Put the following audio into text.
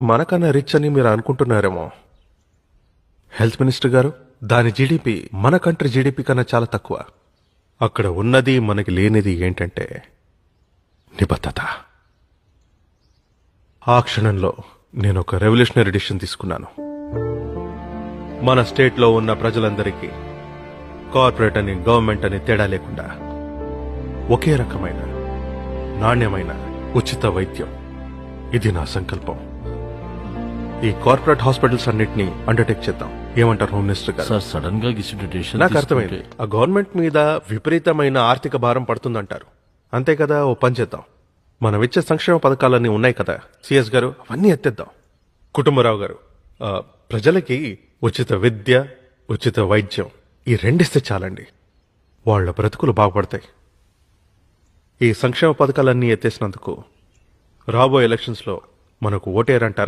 మనకన్నా రిచ్ అని మీరు అనుకుంటున్నారేమో. హెల్త్ మినిస్టర్ గారు, దాని జీడిపి మన కంట్రీ జీడిపి కన్నా చాలా తక్కువ. అక్కడ ఉన్నది మనకి లేనిది ఏంటంటే నిబద్ధత. ఆ క్షణంలో నేను ఒక రెవల్యూషనరీ డిసిషన్ తీసుకున్నాను. మన స్టేట్లో ఉన్న ప్రజలందరికీ కార్పొరేట్ అని గవర్నమెంట్ అని తేడా లేకుండా ఒకే రకమైన నాణ్యమైన ఉచిత వైద్యం. ఇది నా సంకల్పం. ఈ కార్పొరేట్ హాస్పిటల్స్ అన్నిటినీ అండర్టేక్ చేద్దాం. ఏమంటారు హోమ్ మినిస్టర్ గారు? సార్, సడన్ గా డిసిషన్ నాకు అర్థమైంది. ఆ గవర్నమెంట్ మీద విపరీతమైన ఆర్థిక భారం పడుతుందంటారు. అంతే కదా, ఓ పని చేద్దాం. మనం ఇచ్చే సంక్షేమ పథకాలన్నీ ఉన్నాయి కదా సిఎస్ గారు, అవన్నీ ఎత్తేద్దాం. కుటుంబరావు గారు, ప్రజలకి ఉచిత విద్య, ఉచిత వైద్యం ఈ రెండిస్తే చాలండి. వాళ్ళ బ్రతుకులు బాగుపడతాయి. ఈ సంక్షేమ పథకాలన్నీ ఎత్తేసినందుకు రాబోయే ఎలక్షన్స్ లో మనకు ఓటేరంటారా?